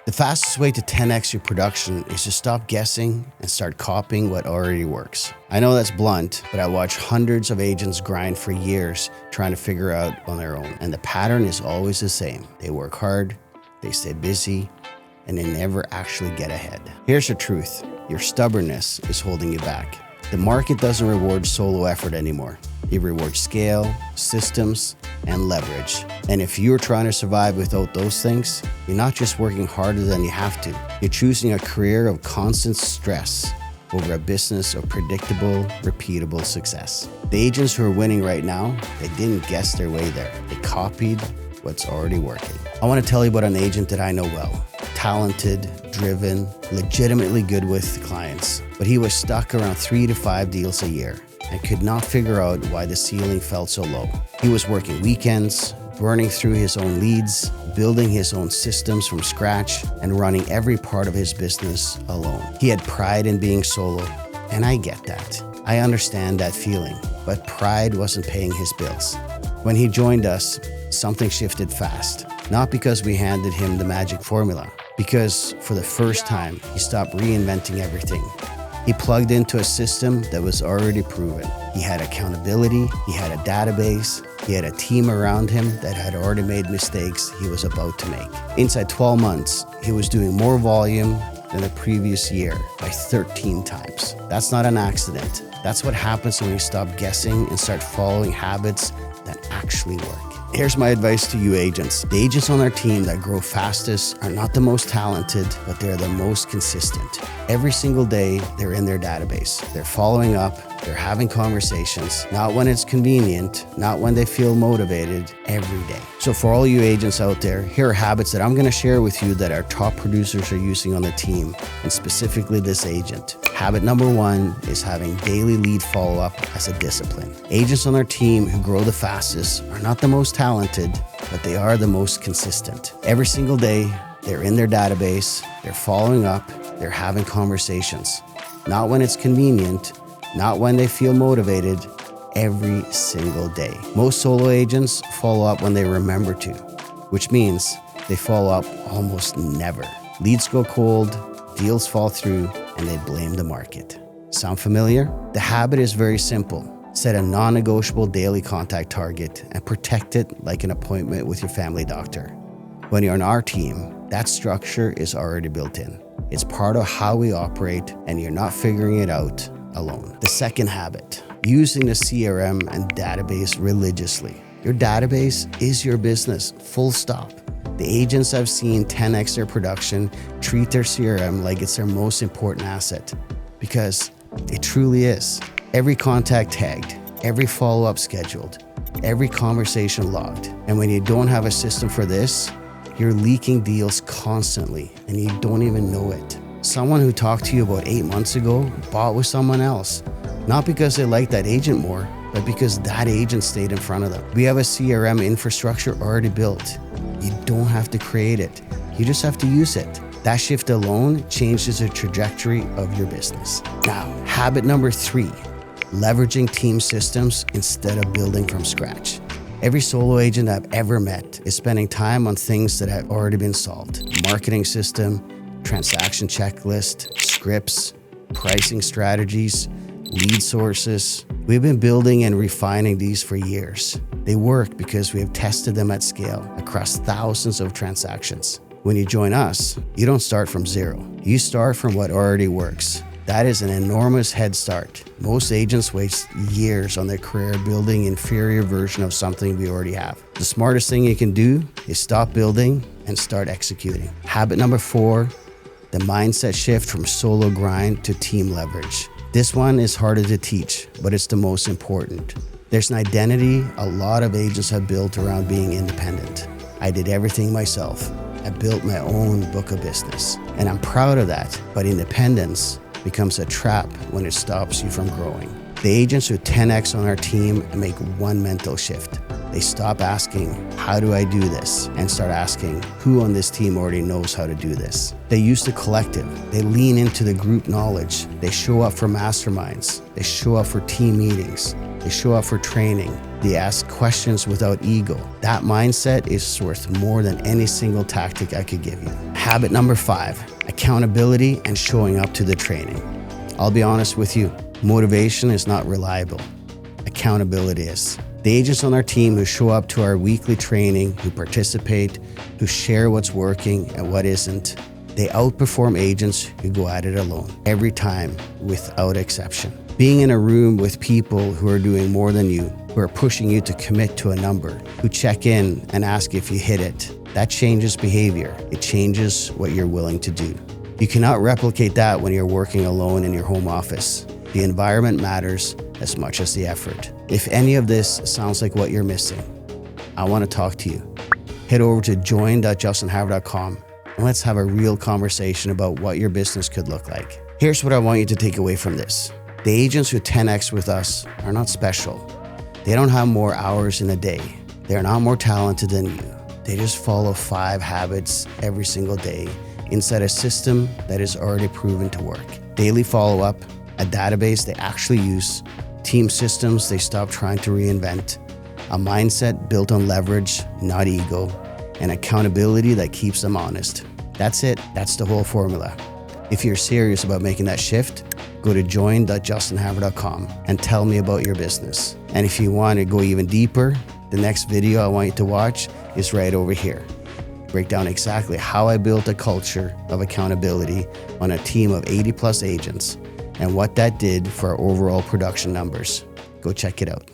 The fastest way to 10x your production is to stop guessing and start copying what already works. I know that's blunt, but I watch hundreds of agents grind for years trying to figure out on their own. And the pattern is always the same. They work hard, they stay busy, and they never actually get ahead. Here's the truth. Your stubbornness is holding you back. The market doesn't reward solo effort anymore. It rewards scale, systems, and leverage. And if you're trying to survive without those things, you're not just working harder than you have to. You're choosing a career of constant stress over a business of predictable, repeatable success. The agents who are winning right now, they didn't guess their way there. They copied what's already working. I want to tell you about an agent that I know well. Talented, driven, legitimately good with clients, but he was stuck around 3 to 5 deals a year and could not figure out why the ceiling felt so low. He was working weekends, burning through his own leads, building his own systems from scratch, and running every part of his business alone. He had pride in being solo, and I get that. I understand that feeling, but pride wasn't paying his bills. When he joined us, something shifted fast. Not because we handed him the magic formula, because for the first time, he stopped reinventing everything. He plugged into a system that was already proven. He had accountability, he had a database, he had a team around him that had already made mistakes he was about to make. Inside 12 months, he was doing more volume than the previous year by 13 times. That's not an accident. That's what happens when you stop guessing and start following habits that actually work. Here's my advice to you agents. The agents on our team that grow fastest are not the most talented, but they're the most consistent. Every single day, they're in their database. They're following up, they're having conversations, not when it's convenient, not when they feel motivated, every day. So for all you agents out there, here are habits that I'm gonna share with you that our top producers are using on the team, and specifically this agent. Habit number 1 is having daily lead follow-up as a discipline. Agents on our team who grow the fastest are not the most talented, but they are the most consistent. Every single day, they're in their database, they're following up, they're having conversations. Not when it's convenient, not when they feel motivated, every single day. Most solo agents follow up when they remember to, which means they follow up almost never. Leads go cold, deals fall through, and they blame the market. Sound familiar? The habit is very simple. Set a non-negotiable daily contact target and protect it like an appointment with your family doctor. When you're on our team, that structure is already built in. It's part of how we operate, and you're not figuring it out alone. The second habit, using the CRM and database religiously. Your database is your business, full stop. The agents I've seen 10x their production treat their CRM like it's their most important asset, because it truly is. Every contact tagged, every follow-up scheduled, every conversation logged. And when you don't have a system for this, you're leaking deals constantly and you don't even know it. Someone who talked to you about 8 months ago bought with someone else, not because they liked that agent more, but because that agent stayed in front of them. We have a CRM infrastructure already built. You don't have to create it. You just have to use it. That shift alone changes the trajectory of your business. Now, habit number 3, leveraging team systems instead of building from scratch. Every solo agent I've ever met is spending time on things that have already been solved. Marketing system, transaction checklist, scripts, pricing strategies, lead sources. We've been building and refining these for years. They work because we have tested them at scale across thousands of transactions. When you join us, you don't start from zero. You start from what already works. That is an enormous head start. Most agents waste years on their career building an inferior version of something we already have. The smartest thing you can do is stop building and start executing. Habit number 4, the mindset shift from solo grind to team leverage. This one is harder to teach, but it's the most important. There's an identity a lot of agents have built around being independent. I did everything myself. I built my own book of business, and I'm proud of that, but independence becomes a trap when it stops you from growing. The agents who 10x on our team make one mental shift. They stop asking, how do I do this? And start asking, who on this team already knows how to do this? They use the collective. They lean into the group knowledge. They show up for masterminds. They show up for team meetings. They show up for training. They ask questions without ego. That mindset is worth more than any single tactic I could give you. Habit number 5, accountability and showing up to the training. I'll be honest with you, motivation is not reliable. Accountability is. The agents on our team who show up to our weekly training, who participate, who share what's working and what isn't, they outperform agents who go at it alone every time, without exception. Being in a room with people who are doing more than you, who are pushing you to commit to a number, who check in and ask if you hit it, that changes behavior. It changes what you're willing to do. You cannot replicate that when you're working alone in your home office. The environment matters as much as the effort. If any of this sounds like what you're missing, I want to talk to you. Head over to join.justinharver.com and let's have a real conversation about what your business could look like. Here's what I want you to take away from this. The agents who 10x with us are not special. They don't have more hours in a day. They're not more talented than you. They just follow 5 habits every single day inside a system that is already proven to work. Daily follow-up, a database they actually use, team systems they stop trying to reinvent, a mindset built on leverage, not ego, and accountability that keeps them honest. That's it. That's the whole formula. If you're serious about making that shift, go to join.justinharver.com and tell me about your business. And if you want to go even deeper, the next video I want you to watch is right over here. Break down exactly how I built a culture of accountability on a team of 80+ agents and what that did for our overall production numbers. Go check it out.